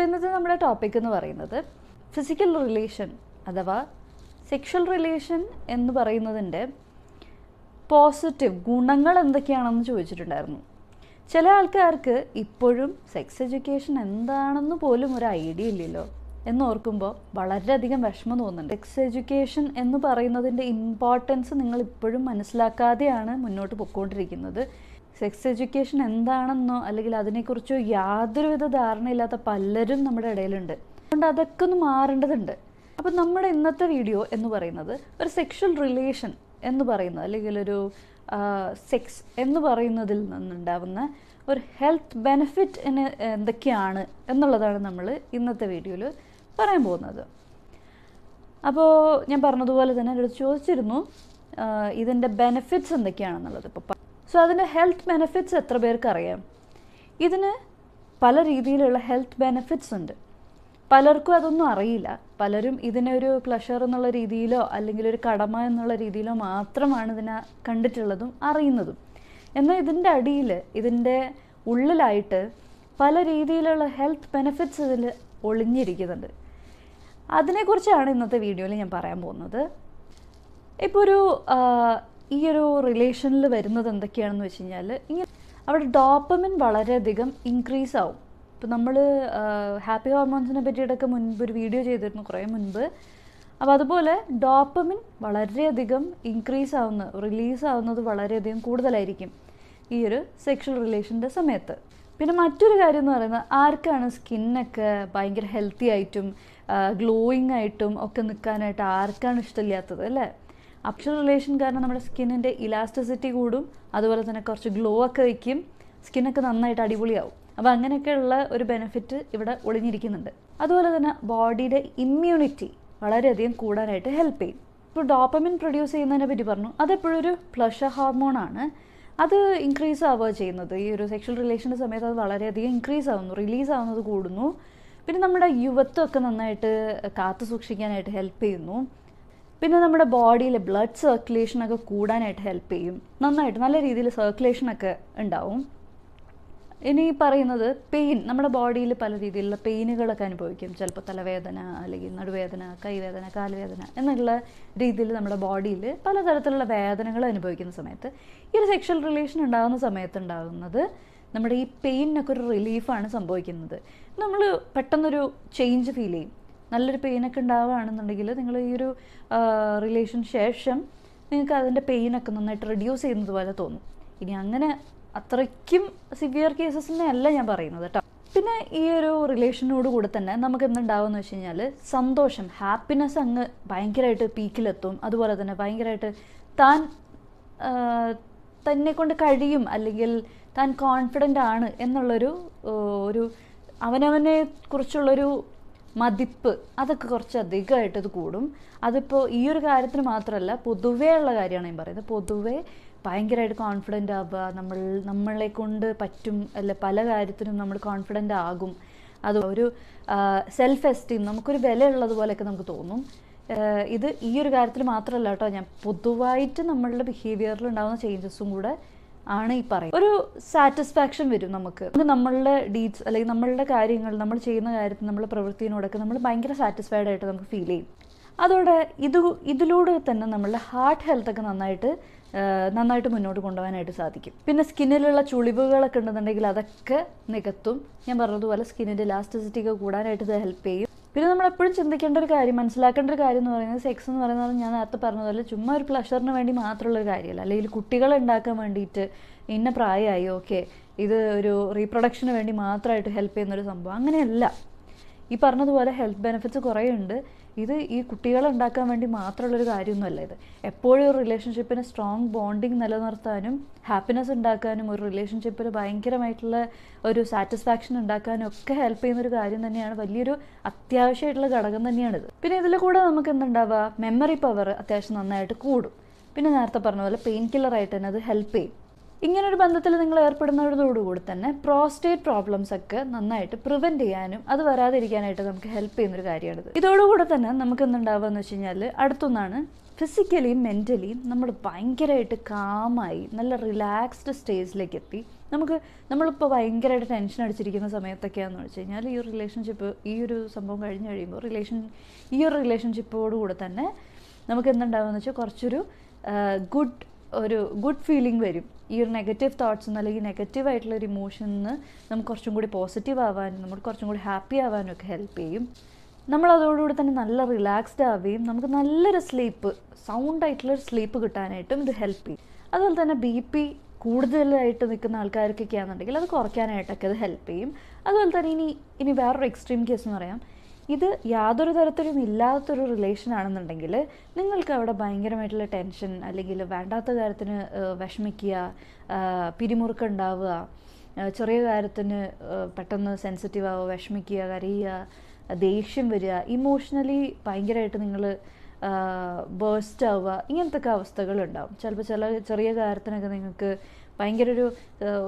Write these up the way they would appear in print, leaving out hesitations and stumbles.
ഇന്നത്തെ നമ്മുടെ ടോപ്പിക് എന്ന് പറയുന്നത് ഫിസിക്കൽ റിലേഷൻ അഥവാ സെക്ഷൽ റിലേഷൻ എന്ന് പറയുന്നതിൻ്റെ പോസിറ്റീവ് ഗുണങ്ങൾ എന്തൊക്കെയാണെന്ന് ചോദിച്ചിട്ടുണ്ടായിരുന്നു. ചില ആൾക്കാർക്ക് ഇപ്പോഴും സെക്സ് എഡ്യൂക്കേഷൻ എന്താണെന്ന് പോലും ഒരു ഐഡിയ ഇല്ലല്ലോ എന്നോർക്കുമ്പോൾ വളരെയധികം വിഷമം തോന്നുന്നുണ്ട്. സെക്സ് എഡ്യൂക്കേഷൻ എന്ന് പറയുന്നതിൻ്റെ ഇമ്പോർട്ടൻസ് നിങ്ങൾ ഇപ്പോഴും മനസ്സിലാക്കാതെയാണ് മുന്നോട്ട് പോയിക്കൊണ്ടിരിക്കുന്നത്. സെക്സ് എഡ്യൂക്കേഷൻ എന്താണെന്നോ അല്ലെങ്കിൽ അതിനെക്കുറിച്ചോ യാതൊരുവിധ ധാരണയില്ലാത്ത പലരും നമ്മുടെ ഇടയിലുണ്ട്. അതുകൊണ്ട് അതൊക്കെ ഒന്ന് മാറേണ്ടതുണ്ട്. അപ്പം നമ്മുടെ ഇന്നത്തെ വീഡിയോ എന്ന് പറയുന്നത് ഒരു സെക്ഷൽ റിലേഷൻ എന്ന് പറയുന്നത് അല്ലെങ്കിൽ ഒരു സെക്സ് എന്ന് പറയുന്നതിൽ നിന്നുണ്ടാവുന്ന ഒരു ഹെൽത്ത് ബെനിഫിറ്റ് എന്തൊക്കെയാണ് എന്നുള്ളതാണ് നമ്മൾ ഇന്നത്തെ വീഡിയോയിൽ പറയാൻ പോകുന്നത്. അപ്പോൾ ഞാൻ പറഞ്ഞതുപോലെ തന്നെ എന്നോട് ചോദിച്ചിരുന്നു ഇതിൻ്റെ ബെനിഫിറ്റ്സ് എന്തൊക്കെയാണെന്നുള്ളത്. ഇപ്പോൾ അതിൻ്റെ ഹെൽത്ത് ബെനിഫിറ്റ്സ് എത്ര പേർക്ക് അറിയാം? ഇതിന് പല രീതിയിലുള്ള ഹെൽത്ത് ബെനിഫിറ്റ്സ് ഉണ്ട്. പലർക്കും അതൊന്നും അറിയില്ല. പലരും ഇതിനൊരു പ്ലഷർ എന്നുള്ള രീതിയിലോ അല്ലെങ്കിൽ ഒരു കടമ എന്നുള്ള രീതിയിലോ മാത്രമാണ് ഇതിനെ കണ്ടിട്ടുള്ളതും അറിയുന്നതും. എന്നാൽ ഇതിൻ്റെ അടിയിൽ ഇതിൻ്റെ ഉള്ളിലായിട്ട് പല രീതിയിലുള്ള ഹെൽത്ത് ബെനിഫിറ്റ്സ് ഇതിൽ ഒളിഞ്ഞിരിക്കുന്നുണ്ട്. അതിനെക്കുറിച്ചാണ് ഇന്നത്തെ വീഡിയോയിൽ ഞാൻ പറയാൻ പോകുന്നത്. ഇപ്പോൾ ഈ ഒരു റിലേഷനിൽ വരുന്നത് എന്തൊക്കെയാണെന്ന് വെച്ച് കഴിഞ്ഞാൽ അവിടെ ഡോപ്പമിൻ വളരെയധികം ഇൻക്രീസ് ആവും. ഇപ്പോൾ നമ്മൾ ഹാപ്പി ഹോർമോൺസിനെ പറ്റിയിട്ടൊക്കെ മുൻപ് ഒരു വീഡിയോ ചെയ്തിരുന്നു കുറേ മുൻപ്. അപ്പോൾ അതുപോലെ ഡോപ്പമിൻ വളരെയധികം ഇൻക്രീസ് റിലീസ് ആവുന്നത് വളരെയധികം കൂടുതലായിരിക്കും ഈ ഒരു സെക്ഷൽ റിലേഷൻ്റെ സമയത്ത്. പിന്നെ മറ്റൊരു കാര്യം എന്ന് പറയുന്നത് ആർക്കാണ് സ്കിന്നൊക്കെ ഭയങ്കര ഹെൽത്തി ആയിട്ടും ഗ്ലോയിങ് ആയിട്ടും ഒക്കെ നിൽക്കാനായിട്ട് ആർക്കാണ് ഇഷ്ടമില്ലാത്തത് അല്ലേ? സെക്ഷൽ റിലേഷൻ കാരണം നമ്മുടെ സ്കിന്നിൻ്റെ ഇലാസ്റ്റിസിറ്റി കൂടും, അതുപോലെ തന്നെ കുറച്ച് ഗ്ലോ ഒക്കെ വയ്ക്കും, സ്കിന്നൊക്കെ നന്നായിട്ട് അടിപൊളിയാവും. അപ്പോൾ അങ്ങനെയൊക്കെയുള്ള ഒരു ബെനിഫിറ്റ് ഇവിടെ ഒളിഞ്ഞിരിക്കുന്നുണ്ട്. അതുപോലെ തന്നെ ബോഡിയുടെ ഇമ്മ്യൂണിറ്റി വളരെയധികം കൂടാനായിട്ട് ഹെൽപ്പ് ചെയ്യും. ഇപ്പോൾ ഡോപ്പമിൻ പ്രൊഡ്യൂസ് ചെയ്യുന്നതിനെ പറ്റി പറഞ്ഞു. അതെപ്പോഴും ഒരു പ്ലഷർ ഹോർമോണാണ്. അത് ഇൻക്രീസ് ആവുക ചെയ്യുന്നത് ഈ ഒരു സെക്ഷൽ റിലേഷൻ്റെ സമയത്ത് അത് വളരെയധികം ഇൻക്രീസ് ആവുന്നു, റിലീസ് ആവുന്നത് കൂടുന്നു. പിന്നെ നമ്മുടെ യുവത്വമൊക്കെ നന്നായിട്ട് കാത്തു സൂക്ഷിക്കാനായിട്ട് ഹെൽപ്പ് ചെയ്യുന്നു. പിന്നെ നമ്മുടെ ബോഡിയിൽ ബ്ലഡ് സർക്കുലേഷനൊക്കെ കൂടാനായിട്ട് ഹെൽപ്പ് ചെയ്യും. നന്നായിട്ട് നല്ല രീതിയിൽ സർക്കുലേഷനൊക്കെ ഉണ്ടാവും. ഇനി പറയുന്നത് പെയിൻ, നമ്മുടെ ബോഡിയിൽ പല രീതിയിലുള്ള പെയിനുകളൊക്കെ അനുഭവിക്കും. ചിലപ്പോൾ തലവേദന അല്ലെങ്കിൽ നടുവേദന, കൈവേദന, കാലുവേദന എന്നുള്ള രീതിയിൽ നമ്മുടെ ബോഡിയിൽ പലതരത്തിലുള്ള വേദനകൾ അനുഭവിക്കുന്ന സമയത്ത് ഈ ഒരു സെക്ഷൽ റിലേഷൻ ഉണ്ടാകുന്ന സമയത്ത് ഉണ്ടാകുന്നത് നമ്മുടെ ഈ പെയിനൊക്കെ ഒരു റിലീഫാണ് സംഭവിക്കുന്നത്. നമ്മൾ പെട്ടെന്നൊരു ചേഞ്ച് ഫീൽ ചെയ്യും. നല്ലൊരു പെയിനൊക്കെ ഉണ്ടാവുകയാണെന്നുണ്ടെങ്കിൽ നിങ്ങൾ ഈ ഒരു റിലേഷൻ ശേഷം നിങ്ങൾക്ക് അതിൻ്റെ പെയിനൊക്കെ നന്നായിട്ട് റെഡ്യൂസ് ചെയ്യുന്നത് പോലെ തോന്നും. ഇനി അങ്ങനെ അത്രയ്ക്കും സിവിയർ കേസസിനെ അല്ല ഞാൻ പറയുന്നത് കേട്ടോ. പിന്നെ ഈ ഒരു റിലേഷനോട് കൂടെ തന്നെ നമുക്ക് എന്തുണ്ടാവുമെന്ന് വെച്ച് കഴിഞ്ഞാൽ സന്തോഷം, ഹാപ്പിനെസ് അങ്ങ് ഭയങ്കരമായിട്ട് പീക്കിലെത്തും. അതുപോലെ തന്നെ ഭയങ്കരമായിട്ട് തന്നെ കൊണ്ട് കഴിയും അല്ലെങ്കിൽ താൻ കോൺഫിഡൻ്റ് ആണ് എന്നുള്ളൊരു അവനവനെ കുറിച്ചുള്ളൊരു മതിപ്പ് അതൊക്കെ കുറച്ച് അധികമായിട്ട് ഇത് കൂടും. അതിപ്പോൾ ഈ ഒരു കാര്യത്തിന് മാത്രമല്ല, പൊതുവേ ഉള്ള കാര്യമാണ് ഞാൻ പറയുന്നത്. പൊതുവേ ഭയങ്കരമായിട്ട് കോൺഫിഡൻ്റ് ആവുക, നമ്മളെ കൊണ്ട് പറ്റും അല്ല പല കാര്യത്തിനും നമ്മൾ കോൺഫിഡൻ്റ് ആകും. അത് ഒരു സെൽഫ് എസ്റ്റീം, നമുക്കൊരു വിലയുള്ളതുപോലെയൊക്കെ നമുക്ക് തോന്നും. ഇത് ഈ ഒരു കാര്യത്തിൽ മാത്രമല്ല കേട്ടോ, ഞാൻ പൊതുവായിട്ട് നമ്മളുടെ ബിഹേവിയറിൽ ഉണ്ടാകുന്ന ചേഞ്ചസും കൂടെ ആണ് ഈ പറയുന്നത്. ഒരു സാറ്റിസ്ഫാക്ഷൻ വരും നമുക്ക് നമ്മളുടെ ഡീഡ്സ് അല്ലെങ്കിൽ നമ്മളുടെ കാര്യങ്ങൾ, നമ്മൾ ചെയ്യുന്ന കാര്യത്തിൽ നമ്മളുടെ പ്രവൃത്തിയോടൊക്കെ നമ്മൾ ഭയങ്കര സാറ്റിസ്ഫൈഡ് ആയിട്ട് നമുക്ക് ഫീൽ ചെയ്യും. അതോടെ ഇതിലൂടെ തന്നെ നമ്മളുടെ ഹാർട്ട് ഹെൽത്തൊക്കെ നന്നായിട്ട് മുന്നോട്ട് കൊണ്ടുപോകാനായിട്ട് സാധിക്കും. പിന്നെ സ്കിന്നിലുള്ള ചുളിവുകളൊക്കെ ഉണ്ടെന്നുണ്ടെങ്കിൽ അതൊക്കെ നികത്തും. ഞാൻ പറഞ്ഞതുപോലെ സ്കിന്നിൻ്റെ ഇലാസ്റ്റിസിറ്റി ഒക്കെ കൂടാനായിട്ട് ഇത് ഹെൽപ്പ് ചെയ്യും. പിന്നെ നമ്മളെപ്പോഴും ചിന്തിക്കേണ്ട ഒരു കാര്യം, മനസ്സിലാക്കേണ്ട ഒരു കാര്യം എന്ന് പറയുന്നത് സെക്സ് എന്ന് പറയുന്നത് ഞാൻ നേരത്തെ പറഞ്ഞതുപോലെ ചുമ്മാ ഒരു പ്ലഷറിന് വേണ്ടി മാത്രമുള്ളൊരു കാര്യമല്ല. അല്ലെങ്കിൽ കുട്ടികളെ ഉണ്ടാക്കാൻ വേണ്ടിയിട്ട് ഇന്ന പ്രായമായി ഓക്കെ ഇത് ഒരു റീപ്രൊഡക്ഷന് വേണ്ടി മാത്രമായിട്ട് ഹെൽപ്പ് ചെയ്യുന്നൊരു സംഭവം അങ്ങനെയല്ല. ഈ പറഞ്ഞതുപോലെ ഹെൽത്ത് ബെനിഫിറ്റ്സ് കുറേ ഉണ്ട്. ഇത് ഈ കുട്ടികളെ ഉണ്ടാക്കാൻ വേണ്ടി മാത്രമുള്ളൊരു കാര്യമൊന്നുമല്ല. ഇത് എപ്പോഴും ഒരു റിലേഷൻഷിപ്പിന് സ്ട്രോങ് ബോണ്ടിങ് നിലനിർത്താനും ഹാപ്പിനെസ് ഉണ്ടാക്കാനും ഒരു റിലേഷൻഷിപ്പിൽ ഭയങ്കരമായിട്ടുള്ള ഒരു സാറ്റിസ്ഫാക്ഷൻ ഉണ്ടാക്കാനും ഒക്കെ ഹെൽപ്പ് ചെയ്യുന്നൊരു കാര്യം തന്നെയാണ്. വലിയൊരു അത്യാവശ്യമായിട്ടുള്ള ഘടകം തന്നെയാണിത്. പിന്നെ ഇതിൽ കൂടെ നമുക്ക് എന്തുണ്ടാവുക, മെമ്മറി പവർ അത്യാവശ്യം നന്നായിട്ട് കൂടും. പിന്നെ നേരത്തെ പറഞ്ഞ പോലെ പെയിൻ കില്ലറായിട്ട് തന്നെ അത് ഹെൽപ്പ് ചെയ്യും. ഇങ്ങനൊരു ബന്ധത്തിൽ നിങ്ങൾ ഏർപ്പെടുന്നതോടുകൂടി തന്നെ പ്രോസ്റ്റേറ്റ് പ്രോബ്ലംസ് ഒക്കെ നന്നായിട്ട് പ്രിവെൻറ്റ് ചെയ്യാനും അത് വരാതിരിക്കാനായിട്ട് നമുക്ക് ഹെൽപ്പ് ചെയ്യുന്നൊരു കാര്യമാണിത്. ഇതോടുകൂടെ തന്നെ നമുക്ക് എന്തുണ്ടാവുക എന്ന് വെച്ച് കഴിഞ്ഞാൽ അടുത്തൊന്നാണ് ഫിസിക്കലിയും മെൻ്റലിയും നമ്മൾ ഭയങ്കരമായിട്ട് കാമായി നല്ല റിലാക്സ്ഡ് സ്റ്റേജിലേക്ക് എത്തി നമ്മളിപ്പോൾ ഭയങ്കരമായിട്ട് ടെൻഷൻ അടിച്ചിരിക്കുന്ന സമയത്തൊക്കെയാണെന്ന് വെച്ച് കഴിഞ്ഞാൽ ഈ റിലേഷൻഷിപ്പ്, ഈ ഒരു സംഭവം കഴിഞ്ഞ് കഴിയുമ്പോൾ ഈ ഒരു റിലേഷൻഷിപ്പോടുകൂടെ തന്നെ നമുക്ക് എന്തുണ്ടാവുമെന്ന് വെച്ചാൽ കുറച്ചൊരു ഗുഡ് ഫീലിംഗ് വരും. ഈ ഒരു നെഗറ്റീവ് തോട്ട്സ് നിന്ന് അല്ലെങ്കിൽ നെഗറ്റീവായിട്ടുള്ളൊരു ഇമോഷനിൽ നിന്ന് നമുക്ക് കുറച്ചും കൂടി പോസിറ്റീവ് ആവാനും നമുക്ക് കുറച്ചും കൂടി ഹാപ്പി ആവാനും ഒക്കെ ഹെൽപ്പ് ചെയ്യും. നമ്മളതോടുകൂടി തന്നെ നല്ല റിലാക്സ്ഡ് ആവുകയും നമുക്ക് നല്ലൊരു സൗണ്ടായിട്ടുള്ളൊരു സ്ലീപ്പ് കിട്ടാനായിട്ടും ഇത് ഹെൽപ്പ് ചെയ്യും. അതുപോലെ തന്നെ BP കൂടുതലായിട്ട് നിൽക്കുന്ന ആൾക്കാർക്കൊക്കെ ആണെന്നുണ്ടെങ്കിൽ അത് കുറയ്ക്കാനായിട്ടൊക്കെ അത് ഹെൽപ്പ് ചെയ്യും. അതുപോലെ തന്നെ ഇനി വേറൊരു എക്സ്ട്രീം കേസ് എന്ന് പറയാം. ഇത് യാതൊരു തരത്തിലും ഇല്ലാത്തൊരു റിലേഷൻ ആണെന്നുണ്ടെങ്കിൽ നിങ്ങൾക്ക് അവിടെ ഭയങ്കരമായിട്ടുള്ള ടെൻഷൻ അല്ലെങ്കിൽ വേണ്ടാത്ത കാര്യത്തിന് വിഷമിക്കുക, പിരിമുറുക്കം ചെറിയ കാര്യത്തിന് പെട്ടെന്ന് സെൻസിറ്റീവ് ആവുക, വിഷമിക്കുക, കരയുക, ദേഷ്യം വരിക, ഇമോഷണലി ഭയങ്കരമായിട്ട് നിങ്ങൾ ബേസ്റ്റ് ആവുക, ഇങ്ങനത്തെ ഒക്കെ അവസ്ഥകളുണ്ടാവും. ചിലപ്പോൾ ചെറിയ കാര്യത്തിനൊക്കെ നിങ്ങൾക്ക് ഭയങ്കര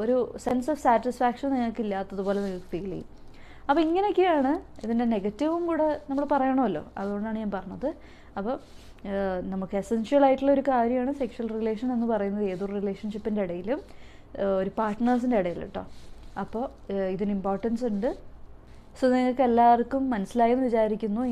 ഒരു സെൻസ് ഓഫ് സാറ്റിസ്ഫാക്ഷൻ നിങ്ങൾക്ക് ഇല്ലാത്തതുപോലെ നിങ്ങൾക്ക് ഫീൽ ചെയ്യും. അപ്പോൾ ഇങ്ങനെയൊക്കെയാണ് ഇതിൻ്റെ നെഗറ്റീവും കൂടെ നമ്മൾ പറയണമല്ലോ, അതുകൊണ്ടാണ് ഞാൻ പറഞ്ഞത്. അപ്പോൾ നമുക്ക് എസെൻഷ്യൽ ആയിട്ടുള്ള ഒരു കാര്യമാണ് സെക്ഷൽ റിലേഷൻ എന്ന് പറയുന്നത് ഏതൊരു റിലേഷൻഷിപ്പിൻ്റെ ഇടയിലും, ഒരു പാർട്ട്നേഴ്സിൻ്റെ ഇടയിൽ കേട്ടോ. അപ്പോൾ ഇതിന് ഇമ്പോർട്ടൻസ് ഉണ്ട്. സോ നിങ്ങൾക്ക് എല്ലാവർക്കും മനസ്സിലായെന്ന് വിചാരിക്കുന്നു.